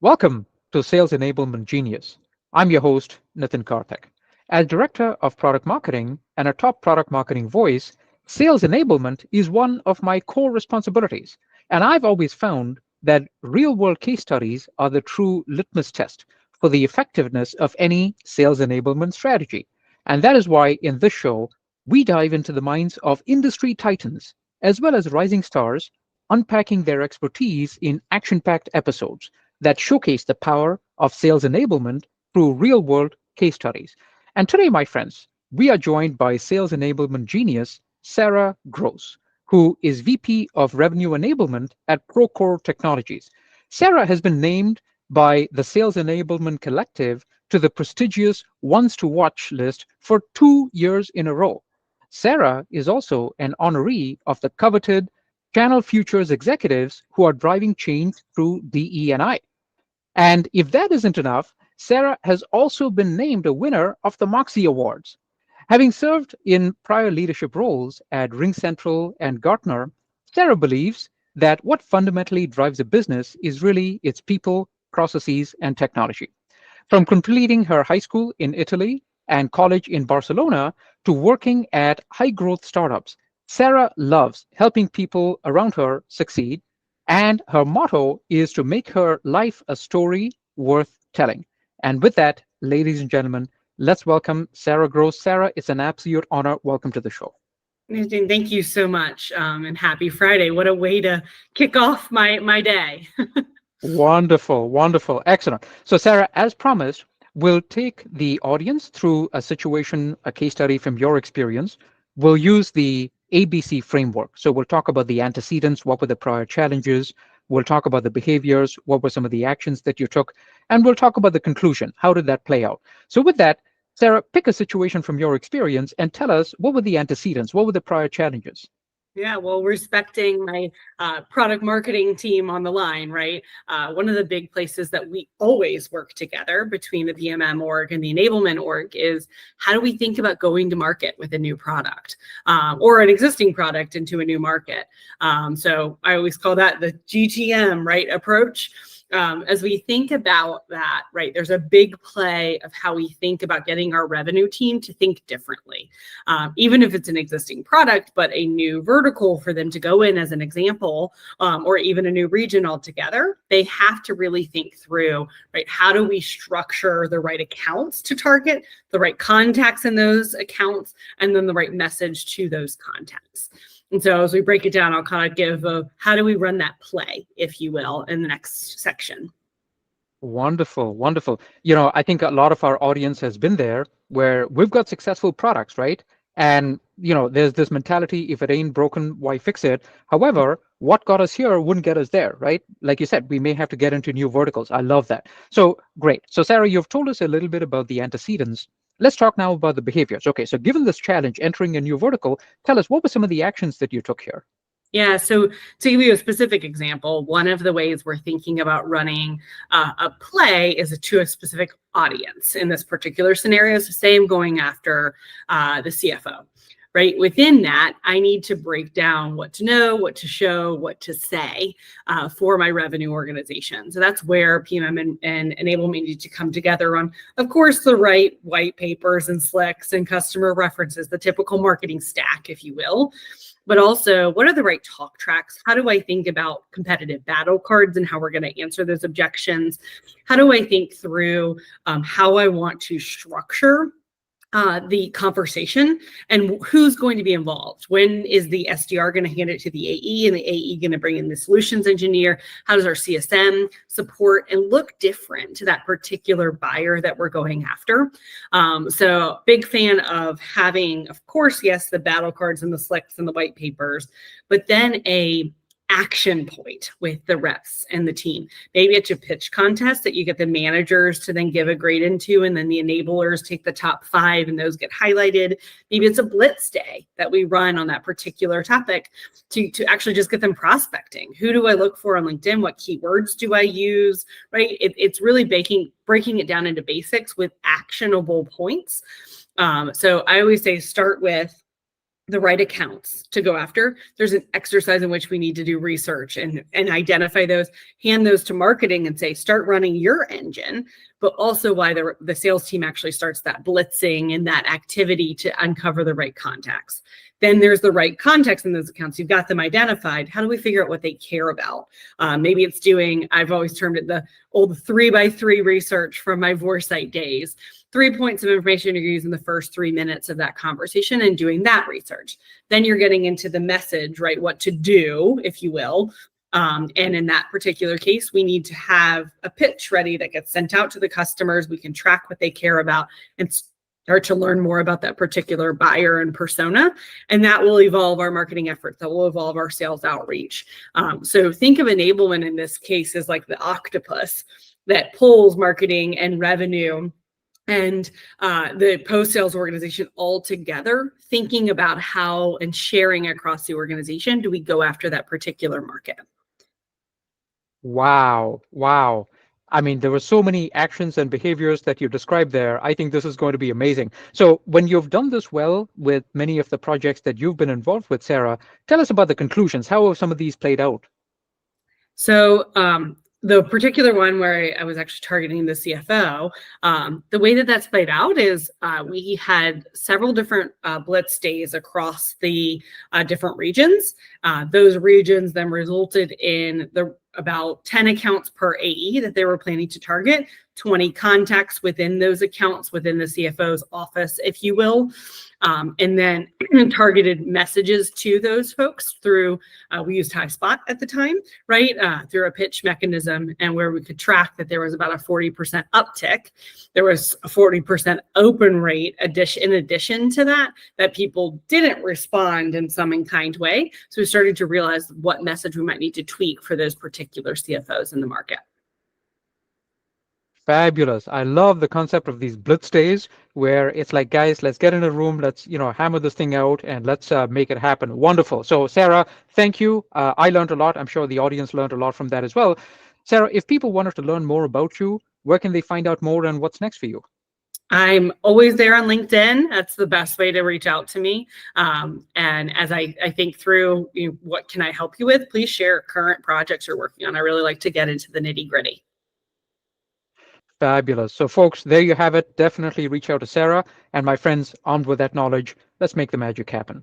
Welcome to Sales Enablement Genius. I'm your host, Nitin Karthik. As Director of Product Marketing and a top product marketing voice, sales enablement is one of my core responsibilities. And I've always found that real world case studies are the true litmus test for the effectiveness of any sales enablement strategy. And that is why in this show, we dive into the minds of industry titans as well as rising stars, unpacking their expertise in action packed episodes that showcase the power of sales enablement through real world case studies. And today, my friends, we are joined by sales enablement genius Sarah Gross, who is VP of Revenue Enablement at Procore Technologies. Sarah has been named by the Sales Enablement Collective to the prestigious Ones to Watch list for 2 years in a row. Sarah is also an honoree of the coveted Channel Futures executives who are driving change through DE&I. And if that isn't enough, Sarah has also been named a winner of the Moxie Awards. Having served in prior leadership roles at RingCentral and Gartner, Sarah believes that what fundamentally drives a business is really its people, processes, and technology. From completing her high school in Italy and college in Barcelona to working at high growth startups, Sarah loves helping people around her succeed, and her motto is to make her life a story worth telling. And with that, ladies and gentlemen, let's welcome Sarah Gross. Sarah, it's an absolute honor. Welcome to the show. Nadine, thank you so much, and happy Friday. What a way to kick off my day. Wonderful, wonderful, excellent. So, Sarah, as promised, we'll take the audience through a situation, a case study from your experience. We'll use the ABC framework. So, we'll talk about the antecedents, what were the prior challenges, we'll talk about the behaviors, what were some of the actions that you took, and we'll talk about the conclusion. How did that play out? So, with that, Sarah, pick a situation from your experience and tell us what were the antecedents, what were the prior challenges? Yeah, well, respecting my product marketing team on the line, right? One of the big places that we always work together between the PMM org and the enablement org is how do we think about going to market with a new product or an existing product into a new market? So I always call that the GTM, right, approach. As we think about that, right, there's a big play of how we think about getting our revenue team to think differently, even if it's an existing product, but a new vertical for them to go in as an example, or even a new region altogether. They have to really think through, right, how do we structure the right accounts to target, the right contacts in those accounts, and then the right message to those contacts. And so as we break it down, I'll kind of give how do we run that play, if you will, in the next section. Wonderful, wonderful. I think a lot of our audience has been there where we've got successful products, right? And, there's this mentality, if it ain't broken, why fix it? However, what got us here wouldn't get us there, right? Like you said, we may have to get into new verticals. I love that. So great. So Sarah, you've told us a little bit about the antecedents. Let's talk now about the behaviors. Okay, so given this challenge, entering a new vertical, tell us what were some of the actions that you took here? Yeah, so to give you a specific example, one of the ways we're thinking about running a play is to a specific audience in this particular scenario. So say I'm going after the CFO, right? Within that, I need to break down what to know, what to show, what to say for my revenue organization. So that's where PMM and enablement need to come together on, of course, the right white papers and slicks and customer references, the typical marketing stack, if you will. But also, what are the right talk tracks? How do I think about competitive battle cards and how we're going to answer those objections? How do I think through how I want to structure the conversation and who's going to be involved? When is the SDR going to hand it to the AE and the AE going to bring in the solutions engineer? How does our CSM support and look different to that particular buyer that we're going after? So big fan of having, of course, yes, the battle cards and the slicks and the white papers, but then a action point with the reps and the team. Maybe it's a pitch contest that you get the managers to then give a grade into, and then the enablers take the top 5 and those get highlighted. Maybe it's a blitz day that we run on that particular topic to actually just get them prospecting. Who do I look for on LinkedIn? What keywords do I use? Right? It's really breaking it down into basics with actionable points. So I always say start with the right accounts to go after. There's an exercise in which we need to do research and identify those, hand those to marketing and say, start running your engine, but also why the sales team actually starts that blitzing and that activity to uncover the right contacts. Then there's the right context in those accounts. You've got them identified. How do we figure out what they care about? Maybe it's doing, I've always termed it the old 3x3 research from my Vorsight days. 3 points of information you're using the first 3 minutes of that conversation and doing that research. Then you're getting into the message, right? What to do, if you will. And in that particular case, we need to have a pitch ready that gets sent out to the customers. We can track what they care about and start to learn more about that particular buyer and persona. And that will evolve our marketing efforts. That will evolve our sales outreach. So think of enablement in this case as like the octopus that pulls marketing and revenue and the post-sales organization all together, thinking about how and sharing across the organization do we go after that particular market. Wow. Wow. I mean, there were so many actions and behaviors that you described there. I think this is going to be amazing. So when you've done this well with many of the projects that you've been involved with, Sarah, tell us about the conclusions. How have some of these played out? So the particular one where I was actually targeting the CFO, the way that that's played out is we had several different blitz days across the different regions. Those regions then resulted in about 10 accounts per AE that they were planning to target, 20 contacts within those accounts within the CFO's office, if you will. And then targeted messages to those folks through, we used HighSpot at the time, right? Through a pitch mechanism and where we could track that there was about a 40% uptick. There was a 40% open rate in addition to that people didn't respond in some kind way. So we started to realize what message we might need to tweak for those particular CFOs in the market. Fabulous. I love the concept of these blitz days where it's like, guys, let's get in a room, let's, hammer this thing out and let's make it happen. Wonderful. So Sarah, thank you. I learned a lot. I'm sure the audience learned a lot from that as well. Sarah, if people wanted to learn more about you, where can they find out more and what's next for you? I'm always there on LinkedIn. That's the best way to reach out to me. And as I think through what can I help you with, please share current projects you're working on. I really like to get into the nitty gritty. Fabulous. So folks, there you have it. Definitely reach out to Sarah. And my friends, armed with that knowledge, let's make the magic happen.